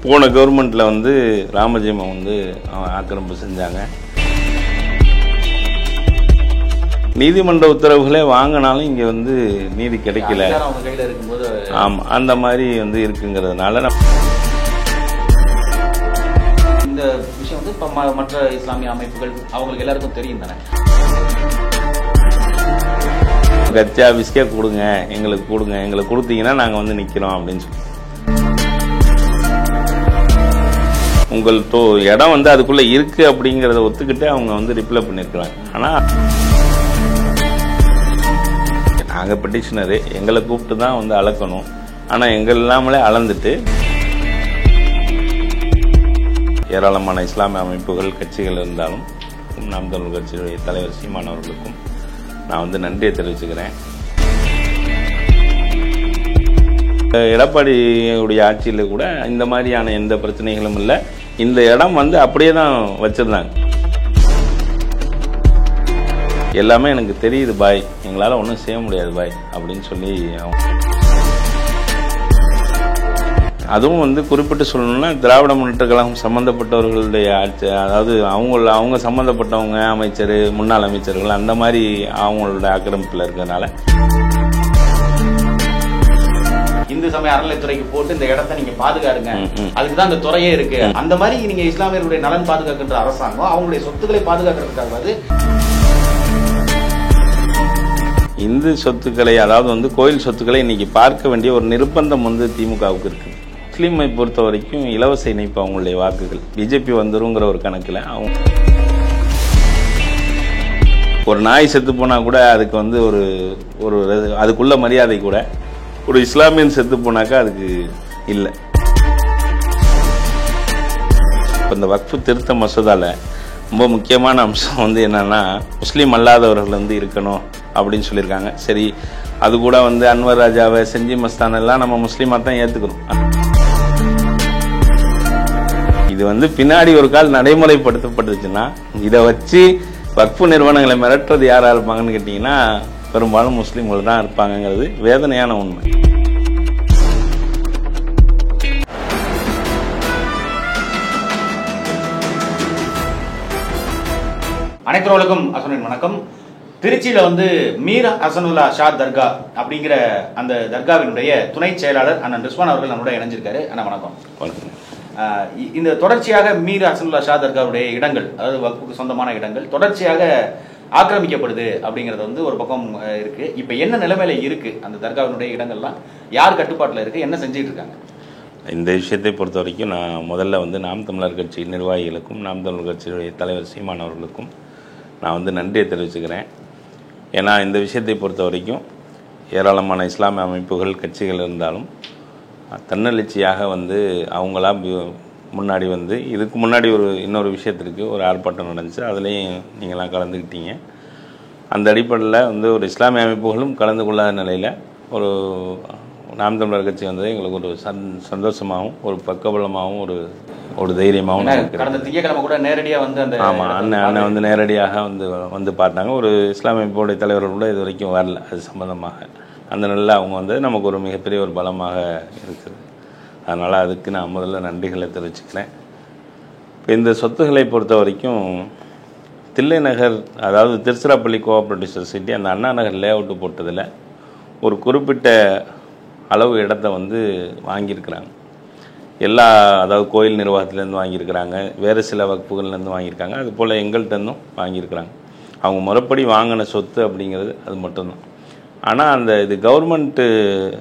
போன கவர்மெண்ட்ல வந்து ராமஜெயம் வந்து ஆக்கிரமிப்பு செஞ்சாங்க. நீதிமன்ற உத்தரவுகளே வாங்கினாலும் இங்க வந்து நீதி கிடைக்கல. ஆமா, அந்த மாதிரி வந்து இருக்குங்கிறதுனால இந்த விஷயம் வந்து இப்ப மற்ற இஸ்லாமிய அமைப்புகள் அவங்களுக்கு எல்லாருக்கும் தெரியும் தானே. கட்சி ஆபீஸ்க்கே கொடுங்க, எங்களுக்கு கொடுத்தீங்கன்னா நாங்க வந்து நிக்கிறோம் அப்படின்னு சொல்லி உங்கள் இடம் வந்து அதுக்குள்ள இருக்கு அப்படிங்கறத ஒத்துக்கிட்டு அவங்க வந்து ரிப்ளை பண்ணிருக்காங்க. ஆனா நாங்க பெட்டிஷனரு, எங்களை கூப்பிட்டு தான் வந்து அளக்கணும். ஆனா எங்கள் இல்லாமலே அளந்துட்டு ஏராளமான இஸ்லாமிய அமைப்புகள் கட்சிகள் இருந்தாலும் நாம் தமிழர் கட்சியுடைய தலைவர் சீமான் அவர்களுக்கும் நான் வந்து நன்றியை தெரிவிச்சுக்கிறேன். எடப்பாடியுடைய ஆட்சியில கூட இந்த மாதிரியான எந்த பிரச்சனைகளும் இல்லை. இந்த இடம் வந்து அப்படியே தான் வச்சிருந்தாங்க. எல்லாமே எனக்கு தெரியுது பாய், எங்களால ஒன்றும் செய்ய முடியாது பாய் அப்படின்னு சொல்லி அதுவும் வந்து குறிப்பிட்டு சொல்லணும்னா திராவிட முன்னேற்ற கழகம் சம்பந்தப்பட்டவர்களுடைய ஆட்சி, அதாவது அவங்க சம்பந்தப்பட்டவங்க அமைச்சர், முன்னாள் அமைச்சர்கள் அந்த மாதிரி அவங்களோட ஆக்கிரமிப்பில் இருக்கிறதுனால இந்து சமய அறநிலைத்துறைக்கு போட்டு இந்த இடத்தை நீங்க பாதுகாருங்க, அதுக்குதான் இந்த துறையே இருக்கு. அந்த மாதிரி நீங்க இஸ்லாமியர்களுடைய நலன் பாதுகாக்கின்ற அரசாங்கம் அவங்களுடைய சொத்துக்களை பாதுகாக்கிறதுக்காக இந்து சொத்துக்களை, அதாவது வந்து கோயில் சொத்துக்களை இன்னைக்கு பார்க்க வேண்டிய ஒரு நிர்பந்தம் வந்து திமுகவுக்கு இருக்கு. முஸ்லீமை பொறுத்த வரைக்கும் இலவச இணைப்பு அவங்களுடைய வாக்குகள் பிஜேபி வந்துருங்கிற ஒரு கணக்குல அவங்க ஒரு நாய் செத்து போனா கூட அதுக்கு வந்து ஒரு அதுக்குள்ள மரியாதை கூட ஒரு இஸ்லாமியன் செத்து போனாக்கா அதுக்கு இல்லை. இந்த வக்ஃபு திருத்த மசோதால ரொம்ப முக்கியமான அம்சம் வந்து என்னன்னா முஸ்லீம் அல்லாதவர்கள் வந்து இருக்கணும் அப்படின்னு சொல்லியிருக்காங்க. சரி, அது கூட வந்து அன்வர் ராஜாவை, செஞ்சி மஸ்தான் எல்லாம் நம்ம முஸ்லீமா தான் ஏத்துக்கணும். இது வந்து பின்னாடி ஒரு கால் நடைமுறைப்படுத்தப்பட்டுச்சுன்னா இதை வச்சு வக்ஃபு நிறுவனங்களை மிரட்டுறது யாரா இருப்பாங்கன்னு கேட்டீங்கன்னா பெரும்பாலும் முஸ்லீம்கள் தான் இருப்பாங்கிறது வேதனையான உண்மை. அனைவருக்கும் அசனின் வணக்கம். திருச்சியில வந்து மீர் ஹசனுல்லா ஷா தர்கா அப்படிங்கிற அந்த தர்காவினுடைய துணை செயலாளர் அண்ணன் ரிஸ்வான் அவர்கள் நம்மளோட இணைஞ்சிருக்காரு. அண்ணா வணக்கம். இந்த தொடர்ச்சியாக மீர் ஹசனுல்லா ஷா தர்காவுடைய இடங்கள், அதாவது வக்ஃபுக்கு சொந்தமான இடங்கள் தொடர்ச்சியாக ஆக்கிரமிக்கப்படுது அப்படிங்கறது வந்து ஒரு பக்கம் இருக்கு. இப்ப என்ன நிலைமையில இருக்கு அந்த தர்காவினுடைய இடங்கள்லாம், யார் கட்டுப்பாட்டுல இருக்கு, என்ன செஞ்சிட்டு இருக்காங்க? இந்த விஷயத்தை பொறுத்த வரைக்கும் நான் முதல்ல வந்து நாம் தமிழர் கட்சி நிர்வாகிகளுக்கும் நாம் தமிழர் கட்சியுடைய தலைவர் சீமான் அவர்களுக்கும் நான் வந்து நன்றியை தெரிவிச்சுக்கிறேன். ஏன்னா இந்த விஷயத்தை பொறுத்த வரைக்கும் ஏராளமான இஸ்லாமிய அமைப்புகள் கட்சிகள் இருந்தாலும் தன்னெழுச்சியாக வந்து அவங்களா முன்னாடி வந்து இதுக்கு முன்னாடி இன்னொரு விஷயத்திற்கு ஒரு ஆர்ப்பாட்டம் நடந்துச்சு, அதுலேயும் நீங்களாம் கலந்துக்கிட்டீங்க. அந்த அடிப்படையில் வந்து ஒரு இஸ்லாமிய அமைப்புகளும் கலந்து கொள்ளாத நிலையில் ஒரு நாம் தமிழர் கட்சி வந்தது எங்களுக்கு ஒரு சந்தோஷமாகவும் ஒரு பக்கபலமாகவும் ஒரு தைரியமாகவும் கடந்த திங்கட்கிழமை கூட நேரடியாக வந்து அந்த ஆமாம் அண்ணன் வந்து நேரடியாக வந்து பார்த்தாங்க. ஒரு இஸ்லாமிய அமைப்புடைய தலைவர்கள் கூட இது வரைக்கும் வரல அது சம்பந்தமாக. அந்த நிலையில் அவங்க வந்து நமக்கு ஒரு மிகப்பெரிய ஒரு பலமாக இருக்குது. அதனால் அதுக்கு நான் முதல்ல நன்றிகளை தெரிவிச்சுக்கிறேன். இப்போ இந்த சொத்துக்களை பொறுத்த வரைக்கும் தில்லை நகர், அதாவது திருச்சிராப்பள்ளி கோஆப்ரேட்டிவ் சொசைட்டி அந்த அண்ணா நகர் லே அவுட்டு போட்டதில் ஒரு குறிப்பிட்ட அளவு இடத்த வந்து வாங்கியிருக்கிறாங்க. அதாவது கோயில் நிர்வாகத்திலேருந்து வாங்கியிருக்கிறாங்க, வேறு சில வகுப்புகள்லேருந்து வாங்கியிருக்காங்க, அது போல் எங்கள்கிட்டருந்தும் வாங்கியிருக்கிறாங்க. அவங்க முறைப்படி வாங்கின சொத்து அப்படிங்கிறது அது மட்டும்தான். ஆனால் இது கவர்மெண்ட்டு,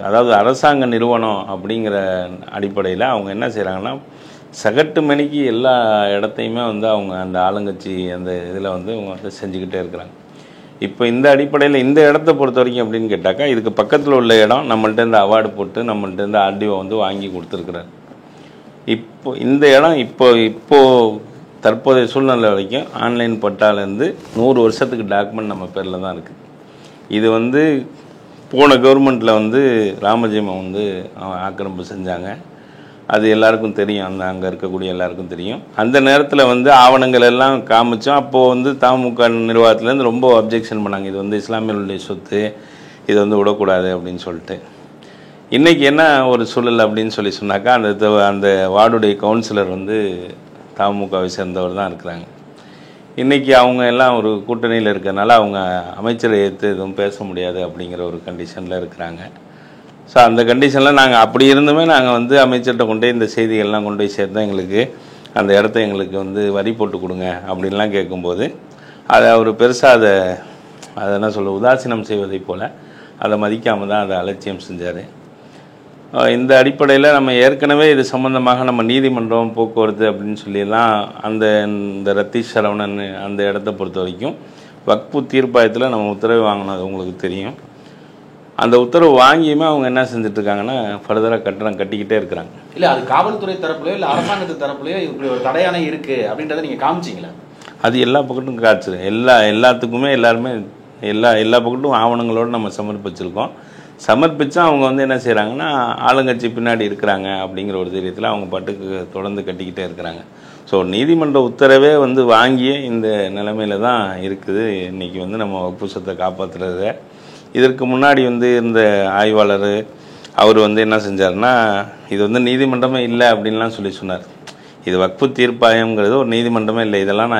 அதாவது அரசாங்க நிறுவனம் அப்படிங்கிற அடிப்படையில் அவங்க என்ன செய்கிறாங்கன்னா சகட்டு மணிக்கு எல்லா இடத்தையுமே வந்து அவங்க அந்த ஆளுங்கட்சி அந்த இதில் வந்து அவங்க வந்து செஞ்சுக்கிட்டே இருக்கிறாங்க. இப்போ இந்த அடிப்படையில் இந்த இடத்த பொறுத்த வரைக்கும் அப்படின்னு கேட்டாக்கா இதுக்கு பக்கத்தில் உள்ள இடம் நம்மள்டேருந்து அவார்டு போட்டு நம்மள்டேருந்து ஆர்டிஓ வந்து வாங்கி கொடுத்துருக்குறாரு. இப்போ இந்த இடம் இப்போ தற்போதைய சூழ்நிலை வரைக்கும் ஆன்லைன் பட்டாலேருந்து 100 வருஷத்துக்கு டாக்குமெண்ட் நம்ம பேரில் தான் இருக்குது. இது வந்து போன கவர்மெண்ட்டில் வந்து ராமஜெயம் வந்து ஆக்கிரமிப்பு செஞ்சாங்க, அது எல்லாருக்கும் தெரியும், அங்கே இருக்கக்கூடிய எல்லாருக்கும் தெரியும். அந்த நேரத்தில் வந்து ஆவணங்கள் எல்லாம் காமிச்சோம். அப்போது வந்து தமுக நிர்வாகத்துலேருந்து ரொம்ப அப்ஜெக்ஷன் பண்ணாங்க, இது வந்து இஸ்லாமியர்களுடைய சொத்து, இது வந்து விடக்கூடாது அப்படின்னு சொல்லிட்டு. இன்றைக்கி என்ன ஒரு சூழல் அப்படின்னு சொல்லி சொன்னாக்கா, அந்த வார்டுடைய கவுன்சிலர் வந்து தமுகவை சேர்ந்தவர் தான் இருக்கிறாங்க. இன்றைக்கி அவங்க எல்லாம் ஒரு கூட்டணியில் இருக்கிறனால அவங்க அமைச்சரை ஏற்று எதுவும் பேச முடியாது அப்படிங்கிற ஒரு கண்டிஷனில் இருக்கிறாங்க. ஸோ அந்த கண்டிஷனில் நாங்கள் அப்படி இருந்துமே நாங்கள் வந்து அமைச்சர்கிட்ட கொண்டு இந்த செய்திகள்லாம் கொண்டு போய் சேர்த்தா எங்களுக்கு அந்த இடத்த எங்களுக்கு வந்து வரி போட்டு கொடுங்க அப்படின்லாம் கேட்கும்போது அதை அவர் பெருசாக அதை என்ன சொல்ல உதாசீனம் செய்வதை போல் அதை மதிக்காமல் தான் அதை அலட்சியம் செஞ்சார். இந்த அடிப்படையில் நம்ம ஏற்கனவே இது சம்மந்தமாக நம்ம நீதிமன்றம் போக்குவரத்து அப்படின்னு சொல்லியெல்லாம் இந்த ரத்தீஷ் சரவணன் அந்த இடத்த பொறுத்த வரைக்கும் வக்ஃபு தீர்ப்பாயத்தில் நம்ம உத்தரவு வாங்கினோம். அது உங்களுக்கு தெரியும். அந்த உத்தரவு வாங்கியுமே அவங்க என்ன செஞ்சுட்ருக்காங்கன்னா ஃபர்தராக கட்டிக்கிட்டே இருக்கிறாங்க. இல்லை அது காவல்துறை தரப்புலையோ இல்லை அரசாங்கத்து தரப்புலையோ இப்படி ஒரு தடையானை இருக்குது அப்படின்றத நீங்கள் காமிச்சிங்களா? அது எல்லா பக்கட்டும் காய்ச்சல் எல்லாத்துக்குமே எல்லாருமே எல்லா பக்கட்டும் ஆவணங்களோடு நம்ம சமர்ப்பிச்சிருக்கோம். சமர்ப்பித்தா அவங்க வந்து என்ன செய்கிறாங்கன்னா ஆளுங்கட்சி பின்னாடி இருக்கிறாங்க அப்படிங்கிற ஒரு தைரியத்தில் அவங்க பாட்டுக்கு தொடர்ந்து கட்டிக்கிட்டே இருக்கிறாங்க. ஸோ நீதிமன்ற உத்தரவே வந்து வாங்கியே இந்த நிலைமையில் தான் இருக்குது. இன்றைக்கி வந்து நம்ம வக்ஃபு சொத்தை காப்பாற்றுறத இதற்கு முன்னாடி வந்து இந்த ஆய்வாளர் அவர் வந்து என்ன செஞ்சார்னா, இது வந்து நீதிமன்றமே இல்லை அப்படின்லாம் சொன்னார். இது வக்ஃபு தீர்ப்பாயங்கிறது ஒரு நீதிமன்றமே இல்லை, இதெல்லாம்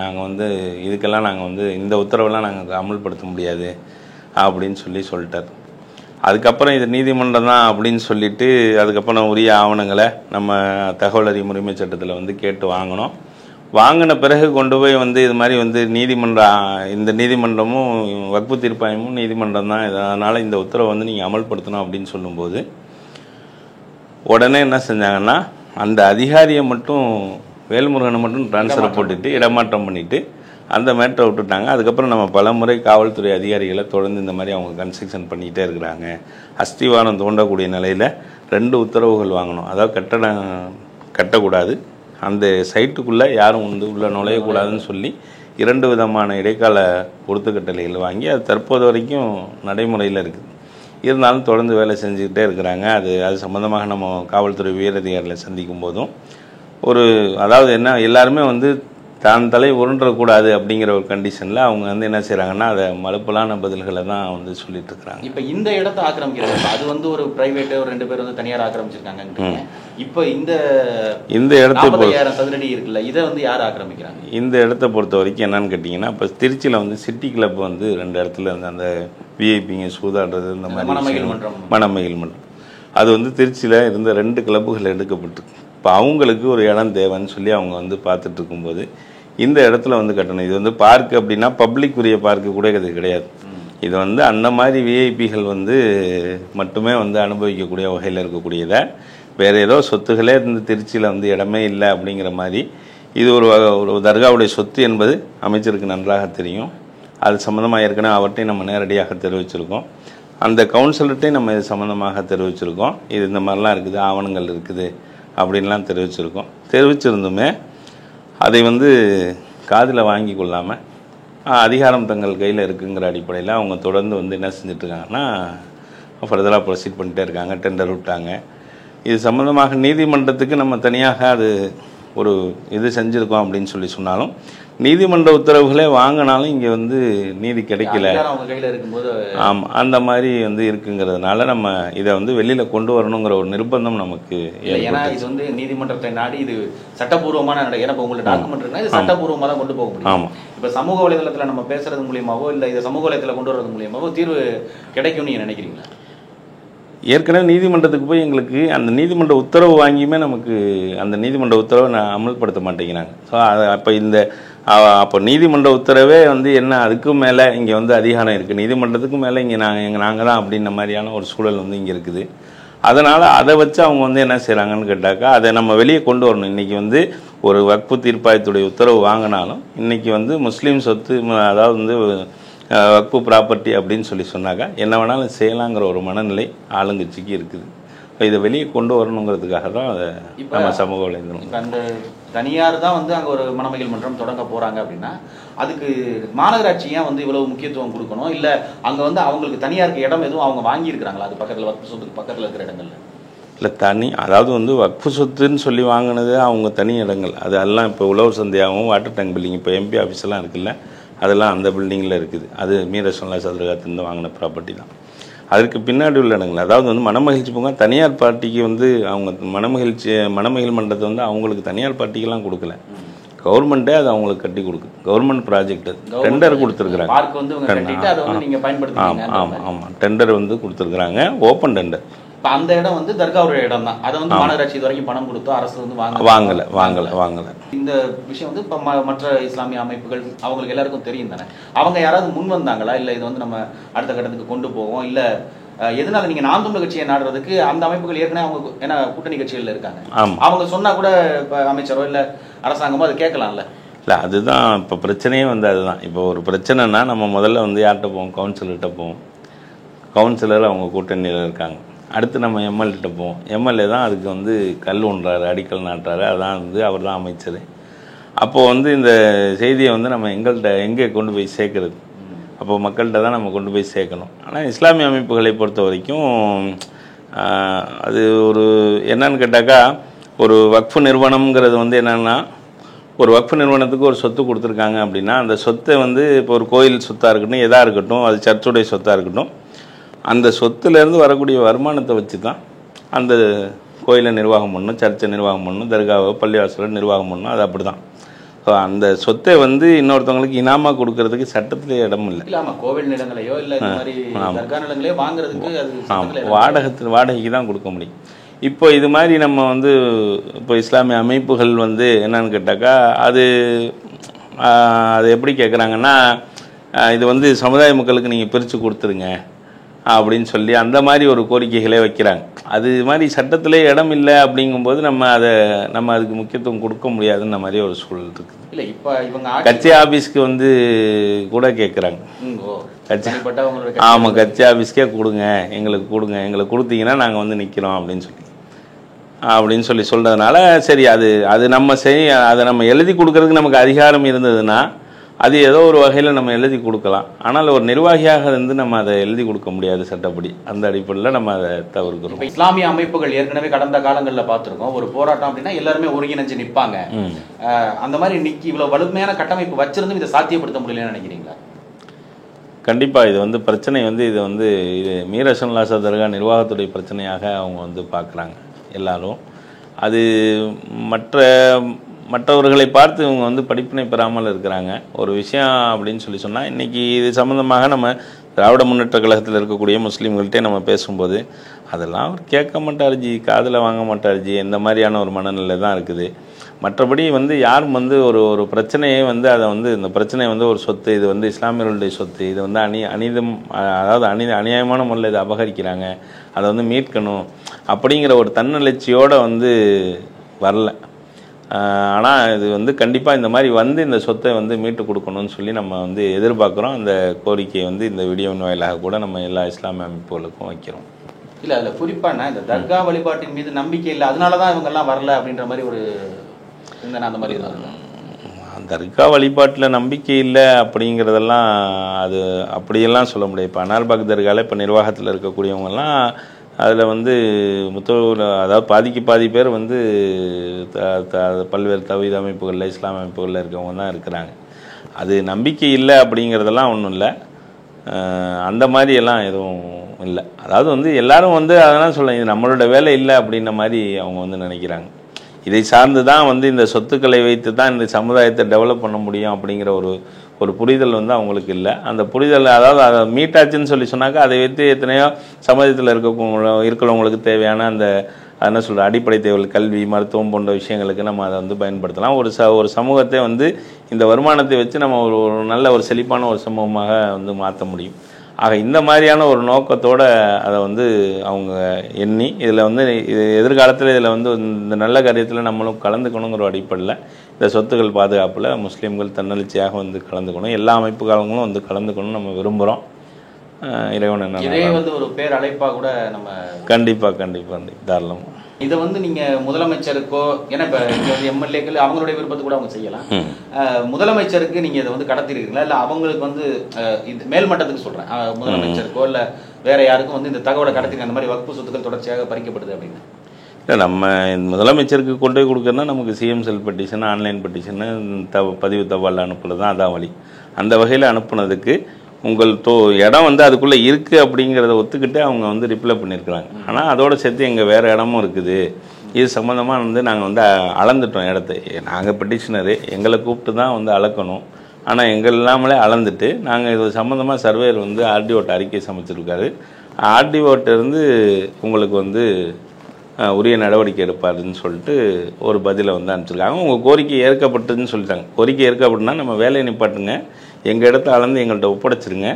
நாங்கள் வந்து இதுக்கெல்லாம் நாங்கள் வந்து இந்த உத்தரவெல்லாம் நாங்கள் அமல்படுத்த முடியாது அப்படின்னு சொல்லிட்டார். அதுக்கப்புறம் இது நீதிமன்றம் தான் அப்படின்னு சொல்லிட்டு அதுக்கப்புறம் உரிய ஆவணங்களை நம்ம தகவல் அறியும் உரிமை சட்டத்தில் வந்து கேட்டு வாங்கின பிறகு கொண்டு போய் வந்து இது மாதிரி வந்து இந்த நீதிமன்றமும் வக்ஃபு தீர்ப்பாயமும் நீதிமன்றம் தான், அதனால் இந்த உத்தரவை வந்து நீங்கள் அமல்படுத்தணும் அப்படின்னு சொல்லும்போது உடனே என்ன செஞ்சாங்கன்னா அந்த அதிகாரியை மட்டும் வேல்முருகனை மட்டும் ட்ரான்ஸ்ஃபர் போட்டுட்டு இடமாற்றம் பண்ணிவிட்டு அந்த மேட்டரை விட்டுட்டாங்க. அதுக்கப்புறம் நம்ம பல முறை காவல்துறை அதிகாரிகளை தொடர்ந்து இந்த மாதிரி அவங்க கன்ஸ்ட்ரக்ஷன் பண்ணிக்கிட்டே இருக்கிறாங்க. அஸ்திவாரம் தோண்டக்கூடிய நிலையில் 2 உத்தரவுகள் வாங்கணும். அதாவது கட்டடம் கட்டக்கூடாது, அந்த சைட்டுக்குள்ளே யாரும் வந்து உள்ளே நுழையக்கூடாதுன்னு சொல்லி 2 விதமான இடைக்கால பொறுத்துக்கட்டளைகள் வாங்கி அது தற்போது வரைக்கும் நடைமுறையில் இருக்குது. இருந்தாலும் தொடர்ந்து வேலை செஞ்சுக்கிட்டே இருக்கிறாங்க. அது சம்மந்தமாக நம்ம காவல்துறை உயரதிகாரிகளை சந்திக்கும் போதும் அதாவது என்ன எல்லாருமே வந்து தான் தலை உருண்டக்கூடாது அப்படிங்கிற ஒரு கண்டிஷனில் அவங்க வந்து என்ன செய்கிறாங்கன்னா அதை மலுப்பலான பதில்களை தான் வந்து சொல்லிட்டு இருக்கிறாங்க. இப்போ இந்த இடத்த ஆக்கிரமிக்கிறது அது வந்து ஒரு பிரைவேட்டு ஒரு 2 பேர் வந்து தனியார் ஆக்கிரமிச்சிருக்காங்க. இப்போ இந்த இடத்த சதுரடி இருக்குல்ல, இதை வந்து யார் ஆக்கிரமிக்கிறாங்க? இந்த இடத்த பொறுத்த வரைக்கும் என்னன்னு கேட்டிங்கன்னா, இப்போ திருச்சியில் வந்து சிட்டி கிளப் வந்து 2 இடத்துல இருந்து அந்த விஐபிங்க சூதாடுறது இந்த மாதிரி மணமகிழ் மன்றம் அது வந்து திருச்சியில் இருந்த 2 கிளப்புகள் எடுக்கப்பட்டிருக்கு. இப்போ அவங்களுக்கு ஒரு இடம் தேவைன்னு சொல்லி அவங்க வந்து பார்த்துட்டு இருக்கும்போது இந்த இடத்துல வந்து கட்டணும். இது வந்து பார்க் அப்படின்னா பப்ளிக் உரிய பார்க்கு கூட இது கிடையாது. இது வந்து அந்த மாதிரி விஐபிகள் வந்து மட்டுமே வந்து அனுபவிக்கக்கூடிய வகையில் இருக்கக்கூடியதை வேறு ஏதோ சொத்துகளே இருந்து திருச்சியில் வந்து இடமே இல்லை அப்படிங்கிற மாதிரி இது ஒரு தர்காவுடைய சொத்து என்பது அமைச்சருக்கு நன்றாக தெரியும். அது சம்மந்தமாக ஏற்கனவே அவர்கிட்டையும் நம்ம நேரடியாக தெரிவிச்சிருக்கோம். அந்த கவுன்சிலர்கிட்டையும் நம்ம இது சம்மந்தமாக தெரிவிச்சிருக்கோம். இது இந்த மாதிரிலாம் இருக்குது, ஆவணங்கள் இருக்குது அப்படின்லாம் தெரிவிச்சிருந்துமே அதை வந்து காதில் வாங்கி கொள்ளாமல் அதிகாரம் தங்கள் கையில் இருக்குங்கிற அடிப்படையில் அவங்க தொடர்ந்து வந்து என்ன செஞ்சிட்ருக்காங்கன்னா ஃபர்தராக ப்ரொசீட் பண்ணிகிட்டே இருக்காங்க. டெண்டர் விட்டாங்க. இது சம்மந்தமாக நீதிமன்றத்துக்கு நம்ம தனியாக அது ஒரு இது செஞ்சுருக்கோம் அப்படின்னு சொன்னாலும் நீதிமன்ற உத்தரவுகளே வாங்கினாலும் இங்கே வந்து நீதி கிடைக்கல. ஆமாம், அந்த மாதிரி வந்து இருக்குங்கிறதுனால நம்ம இதை வந்து வெளியில் கொண்டு வரணுங்கிற ஒரு நிர்பந்தம் நமக்கு. ஏன்னா இது வந்து நீதிமன்றத்தை நாடி இது சட்டப்பூர்வமான ஏன்னா இப்போ உங்களுக்கு டாக்குமெண்ட் இருக்குன்னா இது சட்டப்பூர்வமாக தான் கொண்டு போக முடியும். ஆமாம், இப்போ சமூக வலைதளத்தில் நம்ம பேசுறது மூலியமாவோ இல்லை இதை சமூக வலைதளத்தில் கொண்டு வரது மூலியமாவோ தீர்வு கிடைக்கும்னு நீங்கள் நினைக்கிறீங்களா? ஏற்கனவே நீதிமன்றத்துக்கு போய் எங்களுக்கு அந்த நீதிமன்ற உத்தரவு வாங்கியுமே நமக்கு அந்த நீதிமன்ற உத்தரவை அமல்படுத்த மாட்டேங்கிறாங்க. ஸோ அப்போ நீதிமன்ற உத்தரவே வந்து என்ன அதுக்கும் மேலே இங்கே வந்து அதிகாரம் இருக்குது, நீதிமன்றத்துக்கும் மேலே இங்கே நாங்கள் தான் அப்படின்ற மாதிரியான ஒரு சூழல் வந்து இங்கே இருக்குது. அதனால் அதை வச்சு அவங்க வந்து என்ன செய்கிறாங்கன்னு கேட்டாக்கா அதை நம்ம வெளியே கொண்டு வரணும். இன்றைக்கி வந்து ஒரு வக்ஃபு தீர்ப்பாயத்துடைய உத்தரவு வாங்கினாலும் இன்றைக்கி வந்து முஸ்லீம் சொத்து அதாவது வந்து வக்ஃபு ப்ராப்பர்ட்டி அப்படின்னு சொன்னாக்கா என்ன வேணாலும் செய்யலாங்கிற ஒரு மனநிலை ஆளுங்கட்சிக்கு இருக்குது. இதை வெளியே கொண்டு வரணுங்கிறதுக்காக தான் அதை நம்ம சமூக வலைதளம் அந்த தனியார் தான் வந்து அங்கே ஒரு மணமகிழ் மன்றம் தொடங்க போகிறாங்க அப்படின்னா அதுக்கு மாநகராட்சி ஏன் வந்து இவ்வளவு முக்கியத்துவம் கொடுக்கணும்? இல்லை அங்கே வந்து அவங்களுக்கு தனியாருக்கு இடம் எதுவும் அவங்க வாங்கியிருக்கிறாங்களா? அது பக்கத்தில் வக்ஃபு சொத்துக்கு பக்கத்தில் இருக்கிற இடங்கள்ல இல்லை அதாவது வந்து வக்ஃபு சொத்துன்னு சொல்லி வாங்கினது அவங்க தனி இடங்கள். அதெல்லாம் இப்போ உழவர் சந்தையாகவும் வாட்டர் டேங்க் பில்டிங் இப்போ எம்பி ஆஃபீஸெல்லாம் இருக்குல்ல, அதெல்லாம் அந்த பில்டிங்கில் இருக்குது. அது மீரசல்லா சதுரகத்திலிருந்து வாங்கின ப்ராப்பர்ட்டி தான். அதற்கு பின்னாடி உள்ள இடங்கள், அதாவது வந்து மனமகிழ்ச்சி பூங்கா தனியார் பார்ட்டிக்கு வந்து அவங்க மனமகிழ் மன்றத்தை வந்து அவங்களுக்கு தனியார் பார்ட்டிக்கெல்லாம் கொடுக்கல, கவர்மெண்ட்டே அது அவங்களுக்கு கட்டி கொடுக்குது. கவர்மெண்ட் ப்ராஜெக்ட் அது டெண்டர் கொடுத்துருக்குறாங்க. ஆமாம் ஆமாம், டெண்டர் வந்து கொடுத்துருக்குறாங்க, ஓப்பன் டெண்டர். இப்போ அந்த இடம் வந்து தர்காவுடைய இடம் தான். அதை வந்து மாநகராட்சி இது வரைக்கும் பணம் கொடுத்தோ அரசு வந்து வாங்கலை. இந்த விஷயம் வந்து இப்போ மற்ற இஸ்லாமிய அமைப்புகள் அவங்களுக்கு எல்லாருக்கும் தெரியும் தானே. அவங்க யாராவது முன் வந்தாங்களா, இல்லை இது வந்து நம்ம அடுத்த கட்டத்துக்கு கொண்டு போவோம், இல்லை எதனால நீங்க நாம் தமிழர் கட்சியை நாடுறதுக்கு அந்த அமைப்புகள் ஏற்கனவே அவங்க ஏன்னா கூட்டணி கட்சிகள் இருக்காங்க, அவங்க சொன்னா கூட இப்போ அமைச்சரோ இல்லை அரசாங்கமோ அதை கேட்கலாம்ல. இல்லை, அதுதான் இப்போ பிரச்சனையே வந்து அதுதான். இப்போ ஒரு பிரச்சனைனா நம்ம முதல்ல வந்து யார்கிட்ட போவோம், கவுன்சிலர்கிட்ட போவோம். கவுன்சிலர் அவங்க கூட்டணியில் இருக்காங்க. அடுத்து நம்ம எம்எல்ஏட்ட போவோம். எம்எல்ஏ தான் அதுக்கு வந்து கல் ஊன்றாரு, அடிக்கல் நாட்டுறாரு, அதான் வந்து அவர் தான் அமைச்சர். அப்போது வந்து இந்த செய்தியை வந்து நம்ம எங்கே கொண்டு போய் சேர்க்கறது? அப்போ மக்கள்கிட்ட தான் நம்ம கொண்டு போய் சேர்க்கணும். ஆனால் இஸ்லாமிய அமைப்புகளை பொறுத்த வரைக்கும் அது ஒரு என்னன்னு கேட்டாக்கா, ஒரு வக்ஃபு நிறுவனம்ங்கிறது வந்து என்னென்னா, ஒரு வக்ஃபு நிறுவனத்துக்கு ஒரு சொத்து கொடுத்துருக்காங்க அப்படின்னா, அந்த சொத்தை வந்து இப்போ ஒரு கோயில் சொத்தாக இருக்கட்டும், எதாக இருக்கட்டும், அது சர்ச்சுடைய சொத்தாக இருக்கட்டும், அந்த சொத்துலேருந்து வரக்கூடிய வருமானத்தை வச்சு தான் அந்த கோயிலை நிர்வாகம் பண்ணணும், சர்ச்சை நிர்வாகம் பண்ணணும், தர்காவை பள்ளிவாசலை நிர்வாகம் பண்ணணும். அது அப்படி தான். ஸோ அந்த சொத்தை வந்து இன்னொருத்தவங்களுக்கு இனாமாக கொடுக்கறதுக்கு சட்டத்திலே இடம் இல்லை. கோவில் நிலங்களையோ இல்லை வாடகைக்கு தான் கொடுக்க முடியும். இப்போ இது மாதிரி நம்ம வந்து இப்போ இஸ்லாமிய அமைப்புகள் வந்து என்னன்னு கேட்டாக்கா, அது எப்படி கேட்குறாங்கன்னா, இது வந்து சமுதாய மக்களுக்கு நீங்கள் பிரித்து கொடுத்துருங்க அப்படின்னு சொல்லி அந்த மாதிரி ஒரு கோரிக்கைகளே வைக்கிறாங்க. அது மாதிரி சட்டத்திலே இடம் இல்லை அப்படிங்கும்போது நம்ம அதுக்கு முக்கியத்துவம் கொடுக்க முடியாதுன்ற மாதிரி ஒரு சூழல் இருக்குது. இல்லை, இப்போ இவங்க கட்சி ஆஃபீஸ்க்கு வந்து கூட கேட்குறாங்க. ஆமாம், கட்சி ஆஃபீஸ்க்கே கொடுங்க, எங்களுக்கு கொடுத்தீங்கன்னா நாங்கள் வந்து நிற்கிறோம் அப்படின்னு சொல்லி சொல்கிறதுனால, சரி அது நம்ம அதை நம்ம எழுதி கொடுக்கறதுக்கு நமக்கு அதிகாரம் இருந்ததுன்னா அது ஏதோ ஒரு வகையில் நம்ம எழுதி கொடுக்கலாம். ஆனால் ஒரு நிர்வாகியாக இருந்து நம்ம அதை எழுதி கொடுக்க முடியாது சட்டப்படி. அந்த அடிப்படையில் நம்ம அதை தவிர்க்கிறோம். இஸ்லாமிய அமைப்புகள் ஏற்கனவே கடந்த காலங்களில் பார்த்துருக்கோம், ஒரு போராட்டம் அப்படின்னா எல்லாருமே ஒருங்கிணைஞ்சு நிற்பாங்க. அந்த மாதிரி இவ்வளோ வலிமையான கட்டமைப்பு வச்சிருந்தும் இதை சாத்தியப்படுத்த முடியலன்னு நினைக்கிறீங்களா? கண்டிப்பாக இது வந்து பிரச்சனை வந்து இது மீர் ஹசனுல்லா ஷா தர்கா நிர்வாகத்துடைய பிரச்சனையாக அவங்க வந்து பார்க்குறாங்க எல்லாரும். அது மற்றவர்களை பார்த்து இவங்க வந்து படிப்பினை பெறாமல் இருக்கிறாங்க. ஒரு விஷயம் அப்படின்னு சொன்னால், இன்றைக்கி இது சம்மந்தமாக நம்ம திராவிட முன்னேற்ற கழகத்தில் இருக்கக்கூடிய முஸ்லீம்கள்கிட்டே நம்ம பேசும்போது, அதெல்லாம் அவர் கேட்க மாட்டார் ஜி, காதில் வாங்க மாட்டார் ஜி, இந்த மாதிரியான ஒரு மனநிலை தான் இருக்குது. மற்றபடி வந்து யாரும் வந்து ஒரு பிரச்சனையை வந்து அதை வந்து இந்த பிரச்சனை வந்து ஒரு சொத்து, இது வந்து இஸ்லாமியர்களுடைய சொத்து, இது வந்து அநியாயமான முறையில் இதை அபகரிக்கிறாங்க, அதை வந்து மீட்கணும் அப்படிங்கிற ஒரு தன்னெழுச்சியோடு வந்து வரல. ஆனால் இது வந்து கண்டிப்பாக இந்த மாதிரி வந்து இந்த சொத்தை வந்து மீட்டு கொடுக்கணும்னு சொல்லி நம்ம வந்து எதிர்பார்க்குறோம். அந்த கோரிக்கையை வந்து இந்த வீடியோவின் வாயிலாக கூட நம்ம எல்லா இஸ்லாமிய அமைப்புகளுக்கும் வைக்கிறோம். இல்லை, அதில் குறிப்பாக இந்த தர்கா வழிபாட்டின் மீது நம்பிக்கை இல்லை, அதனால தான் இவங்கெல்லாம் வரல அப்படின்ற மாதிரி ஒரு அந்த மாதிரி தர்கா வழிபாட்டில் நம்பிக்கை இல்லை அப்படிங்கிறதெல்லாம் அது அப்படியெல்லாம் சொல்ல முடியாது. இப்போ அனார்பாக் தர்காவில் இப்போ நிர்வாகத்தில் இருக்கக்கூடியவங்கெல்லாம் அதில் வந்து அதாவது பாதி பேர் வந்து பல்வேறு தவீத் அமைப்புகளில் இஸ்லாம் அமைப்புகளில் இருக்கவங்க தான் இருக்கிறாங்க. அது நம்பிக்கை இல்லை அப்படிங்கிறதெல்லாம் ஒன்றும் இல்லை, அந்த மாதிரியெல்லாம் எதுவும் இல்லை. அதாவது வந்து எல்லாரும் வந்து அதெல்லாம் சொல்ல, இது நம்மளோட வேலை இல்லை அப்படின்ற மாதிரி அவங்க வந்து நினைக்கிறாங்க. இதை சார்ந்து தான் வந்து இந்த சொத்துக்களை வைத்து தான் இந்த சமுதாயத்தை டெவலப் பண்ண முடியும் அப்படிங்கிற ஒரு புரிதல் வந்து அவங்களுக்கு இல்லை. அந்த புரிதல் அதாவது அதை மீட்டாச்சுன்னு சொல்லி சொன்னாக்கா அதை வைத்து எத்தனையோ சமுதாயத்தில் இருக்கிறவங்களுக்கு தேவையான அந்த என்ன சொல்கிற அடிப்படை தேவைகள், கல்வி, மருத்துவம் போன்ற விஷயங்களுக்கு நம்ம அதை வந்து பயன்படுத்தலாம். ஒரு சமூகத்தை வந்து இந்த வருமானத்தை வச்சு நம்ம ஒரு நல்ல ஒரு செழிப்பான ஒரு சமூகமாக வந்து மாற்ற முடியும். ஆக இந்த மாதிரியான ஒரு நோக்கத்தோடு அதை வந்து அவங்க எண்ணி இதில் வந்து எதிர்காலத்தில் இதில் வந்து இந்த நல்ல காரியத்தில் நம்மளும் கலந்துக்கணுங்கிற அடிப்படையில் இந்த சொத்துக்கள் பாதுகாப்பில் முஸ்லீம்கள் தன்னெழுச்சியாக வந்து கலந்துக்கணும், எல்லா அமைப்புகளும் வந்து கலந்துக்கணும்னு நம்ம விரும்புகிறோம். இறைவன் என்ன வந்து ஒரு பேர் அழைப்பாக கூட நம்ம கண்டிப்பாக தாராளமாக இதை வந்து நீங்கள் முதலமைச்சருக்கோ, ஏன்னா இப்போ இங்கே வந்து எம்எல்ஏக்கள் அவங்களுடைய விருப்பத்தை கூட அவங்க செய்யலாம், முதலமைச்சருக்கு நீங்கள் இதை வந்து கடத்திருக்கீங்களா, இல்லை அவங்களுக்கு வந்து இது மேல்மட்டத்துக்கு சொல்கிறேன், முதலமைச்சருக்கோ இல்லை வேற யாருக்கும் வந்து இந்த தகவலை கடத்திருக்க அந்த மாதிரி வக்ஃபு சொத்துக்கள் தொடர்ச்சியாக பறிக்கப்படுது அப்படின்னு? இல்லை, நம்ம முதலமைச்சருக்கு கொண்டு போய் கொடுக்கறதுனா நமக்கு சிஎம் செல் பெட்டிஷன், ஆன்லைன் பெட்டிஷனு, பதிவு தபால் அனுப்புறது தான் அதான் வழி. அந்த வகையில் அனுப்புனதுக்கு உங்கள் இடம் வந்து அதுக்குள்ளே இருக்குது அப்படிங்கிறத ஒத்துக்கிட்டு அவங்க வந்து ரிப்ளை பண்ணியிருக்கிறாங்க. ஆனால் அதோடு சேர்த்து எங்கள் வேறு இடமும் இருக்குது, இது சம்மந்தமாக வந்து நாங்கள் வந்து அளந்துட்டோம் இடத்த. நாங்கள் பெட்டிஷனரு, எங்களை கூப்பிட்டு தான் வந்து அளக்கணும். ஆனால் எங்கள் இல்லாமலே அளந்துட்டு நாங்கள் இது சம்மந்தமாக சர்வேயர் வந்து ஆர்டிஓட்ட அறிக்கை சமைச்சிருக்காரு. ஆர்டிஓட்ட இருந்து உங்களுக்கு வந்து உரிய நடவடிக்கை எடுப்பாருன்னு சொல்லிட்டு ஒரு பதிலை வந்து அனுப்பிச்சிருக்காங்க. உங்கள் கோரிக்கை ஏற்கப்பட்டதுன்னு சொல்லிட்டாங்க. கோரிக்கை ஏற்கப்பட்டுனா நம்ம வேலையை நிப்பாட்டுங்க, எங்கள் இடத்த அளந்து எங்கள்கிட்ட ஒப்படைச்சிருங்க,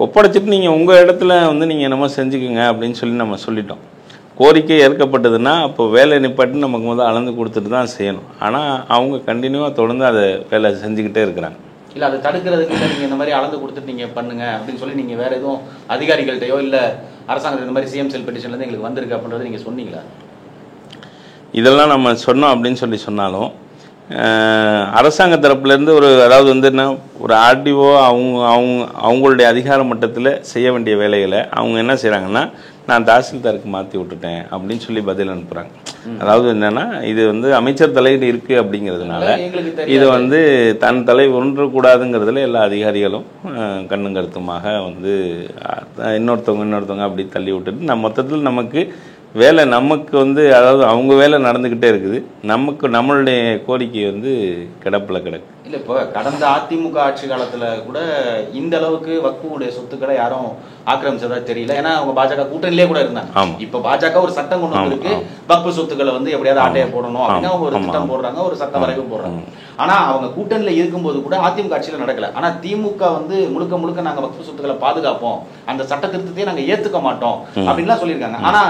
ஒப்படைச்சிட்டு நீங்கள் உங்கள் இடத்துல வந்து நீங்கள் என்னமோ செஞ்சுக்குங்க அப்படின்னு சொல்லி நம்ம சொல்லிட்டோம். கோரிக்கை ஏற்கப்பட்டதுன்னா அப்போ வேலை நிப்பாட்டு நமக்கு முதல் அளந்து கொடுத்துட்டு தான் செய்யணும். ஆனால் அவங்க கண்டினியூவாக தொடர்ந்து அதை வேலை செஞ்சுக்கிட்டே இருக்கிறாங்க. இல்லை அதை தடுக்கிறதுக்கு நீங்கள் இந்த மாதிரி அளந்து கொடுத்துட்டு நீங்கள் பண்ணுங்க அப்படின்னு சொல்லி நீங்கள் வேறு எதுவும் அதிகாரிகள்கிட்டையோ இல்லை அரசாங்கத்தில் இந்த மாதிரி சிஎம் செல் பெட்டிஷன்லேருந்து எங்களுக்கு வந்திருக்கு அப்படின்றது நீங்கள் சொன்னீங்களா? இதெல்லாம் நம்ம சொன்னோம் அப்படின்னு சொல்லி சொன்னாலும் அரசாங்க தரப்புலேருந்து அதாவது வந்து என்ன ஒரு ஆர்டிஓ அவங்களுடைய அதிகார மட்டத்தில் செய்ய வேண்டிய வேலைகளை அவங்க என்ன செய்கிறாங்கன்னா, நான் தாசில்தாருக்கு மாற்றி விட்டுட்டேன் அப்படின்னு சொல்லி பதில் அனுப்புகிறாங்க. அதாவது என்னென்னா, இது வந்து அமைச்சர் தலையீடு இருக்குது அப்படிங்கிறதுனால இது வந்து தன் தலை ஒன்றக்கூடாதுங்கிறதுல எல்லா அதிகாரிகளும் கண்ணும் கருத்துமாக வந்து இன்னொருத்தவங்க அப்படி தள்ளி விட்டுட்டு மொத்தத்தில் நமக்கு வேலை நமக்கு வந்து அதாவது அவங்க வேலை நடந்துக்கிட்டே இருக்குது, நம்மளுடைய கோரிக்கை வந்து கிடப்பில் கிடக்கு. இல்லை இப்போ கடந்த அதிமுக ஆட்சி காலத்தில் கூட இந்த அளவுக்கு வக்ஃபுடைய சொத்துக்களை யாரும் ஆக்கிரமிச்சதா தெரியல. ஏன்னா அவங்க பாஜக கூட்டணியிலே கூட இருந்தாங்க. இப்போ பாஜக ஒரு சட்டம் கொண்டு வந்திருக்கு, வக்ஃபு சொத்துக்களை வந்து எப்படியாவது ஆட்டையை போடணும் அப்படின்னு அவங்க ஒரு திட்டம் போடுறாங்க, ஒரு சட்ட வரைவு போடுறாங்க. ஆனா அவங்க கூட்டணியில் இருக்கும்போது கூட அதிமுக ஆட்சியில் நடக்கல. ஆனா திமுக வந்து முழுக்க நாங்க வக்ஃபு சொத்துக்களை பாதுகாப்போம், அந்த சட்ட திருத்தத்தையே நாங்க ஏத்துக்க மாட்டோம் அப்படின்லாம் சொல்லியிருக்காங்க. ஆனா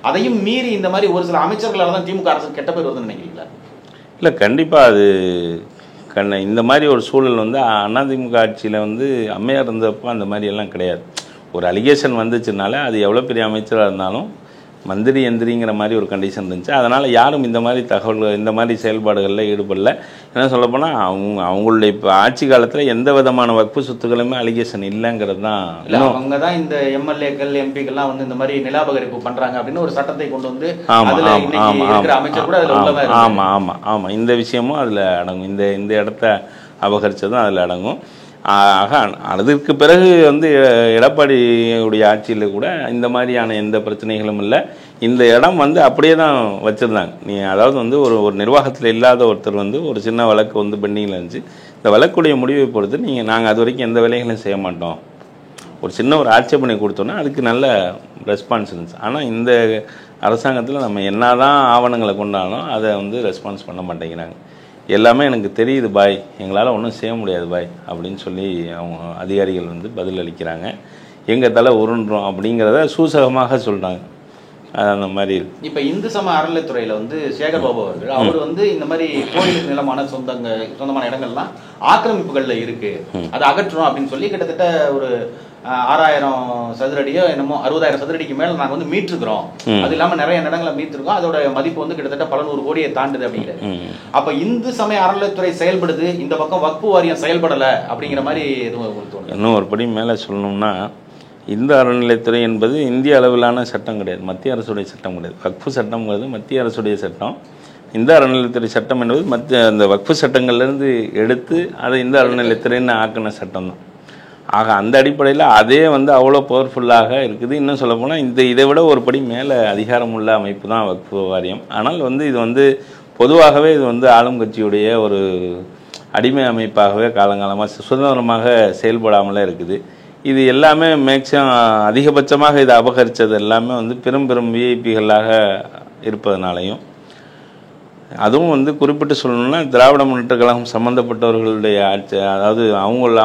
அதையும் மீறி இந்த மாதிரி ஒரு சில அமைச்சர்களால தான் திமுக அரசு கெட்ட பேர் வருதுன்னு நினைக்கிறீங்களா? இல்லை, கண்டிப்பா அது இந்த மாதிரி ஒரு சூழல் வந்து அதிமுக ஆட்சியில் வந்து அம்மையார் இருந்தப்போ அந்த மாதிரி எல்லாம் கிடையாது. ஒரு அலிகேஷன் வந்துச்சுனால அது எவ்வளோ பெரிய அமைச்சராக இருந்தாலும் மந்திரி எந்திரிங்கிற மாதிரி ஒரு கண்டிஷன் இருந்துச்சு. அதனால் யாரும் இந்த மாதிரி தகவல்கள் இந்த மாதிரி செயல்பாடுகளில் ஈடுபடல. என்ன சொல்லப்போனால் அவங்களுடைய இப்போ ஆட்சி காலத்தில் எந்த விதமான வக்ஃபு சொத்துக்களுமே அலிகேஷன் இல்லைங்கிறது தான். அவங்க தான் இந்த எம்எல்ஏக்கள் எம்பிக்கள்லாம் வந்து இந்த மாதிரி நிலாபகரிப்பு பண்ணுறாங்க அப்படின்னு ஒரு சட்டத்தை கொண்டு வந்து ஆமாம் இந்த விஷயமும் அதில் அடங்கும். இந்த இடத்த அபகரித்ததும் அதில் அடங்கும். ஆக அதற்கு பிறகு வந்து எடப்பாடியுடைய ஆட்சியில் கூட இந்த மாதிரியான எந்த பிரச்சனைகளும் இல்லை. இந்த இடம் வந்து அப்படியே தான் வச்சுருந்தாங்க. அதாவது வந்து ஒரு நிர்வாகத்தில் இல்லாத ஒருத்தர் வந்து ஒரு சின்ன வழக்கு வந்து பெண்டிங்கில் இருந்துச்சு. இந்த வழக்குடைய முடிவை பொறுத்து நாங்கள் அது வரைக்கும் எந்த வேலைகளையும் செய்ய மாட்டோம், ஒரு சின்ன ஒரு ஆட்சேபனை கொடுத்தோன்னா அதுக்கு நல்ல ரெஸ்பான்ஸ் இருந்துச்சு. ஆனால் இந்த அரசாங்கத்தில் நம்ம என்ன தான் ஆவணங்களை கொண்டாலும் அதை வந்து ரெஸ்பான்ஸ் பண்ண மாட்டேங்கிறாங்க. எல்லாமே எனக்கு தெரியுது பாய், எங்களால் ஒன்றும் செய்ய முடியாது பாய் அப்படின்னு சொல்லி அவங்க அதிகாரிகள் வந்து பதில் அளிக்கிறாங்க. எங்கள் தலை உருண்டுறோம் அப்படிங்கிறத சூசகமாக சொல்கிறாங்க. அது அந்த மாதிரி இருக்கு. இப்போ இந்து சம அறநிலைத்துறையில் வந்து சேகர் பாபு அவர்கள் அவர் வந்து இந்த மாதிரி கோயிலுக்கு நிலமான சொந்தமான இடங்கள்லாம் ஆக்கிரமிப்புகளில் இருக்கு, அதை அகற்றணும் அப்படின்னு சொல்லி கிட்டத்தட்ட ஒரு 6000 சதுரடியோ என்னமோ 60,000 சதுரடிக்கு மேல நாங்க வந்து மீட்டிருக்கிறோம். அது இல்லாம நிறைய இடங்களை மீட்டிருக்கோம். அதோட மதிப்பு வந்து கிட்டத்தட்ட பல 100 கோடியை தாண்டுது அப்படிங்கிறது. அப்ப இந்து சமய அறநிலைத்துறை செயல்படுது, இந்த பக்கம் வக்ஃபு வாரியம் செயல்படல அப்படிங்கிற மாதிரி எதுவும் இன்னும் ஒரு படி மேல சொல்லணும்னா, இந்து அறநிலைத்துறை என்பது இந்திய அளவிலான சட்டம் கிடையாது, மத்திய அரசுடைய சட்டம் கிடையாது. வக்ஃபு சட்டம்ங்கிறது மத்திய அரசுடைய சட்டம். இந்த அறநிலைத்துறை சட்டம் என்பது அந்த வக்ஃபு சட்டங்கள்லேருந்து எடுத்து அதை இந்த அறநிலைத்துறைன்னு ஆக்கின சட்டம் தான். ஆக அந்த அடிப்படையில் அதே வந்து அவ்வளோ பவர்ஃபுல்லாக இருக்குது. இன்னும் சொல்லப்போனால் இதை விட ஒரு படி மேலே அதிகாரமுள்ள அமைப்பு தான் வக்ஃபு வாரியம். ஆனால் வந்து இது வந்து பொதுவாகவே இது வந்து ஆளும் கட்சியுடைய ஒரு அடிமை அமைப்பாகவே காலங்காலமாக சுதந்திரமாக செயல்படாமலே இருக்குது. இது எல்லாமே மேக்ஸிமம் அதிகபட்சமாக இதை அபகரித்தது எல்லாமே வந்து பெரும் விஐபிகளாக இருப்பதனாலையும், அதுவும் வந்து குறிப்பிட்டு சொல்லணும்னா திராவிட முன்னேற்ற கழகம் சம்மந்தப்பட்டவர்களுடைய ஆட்சி, அதாவது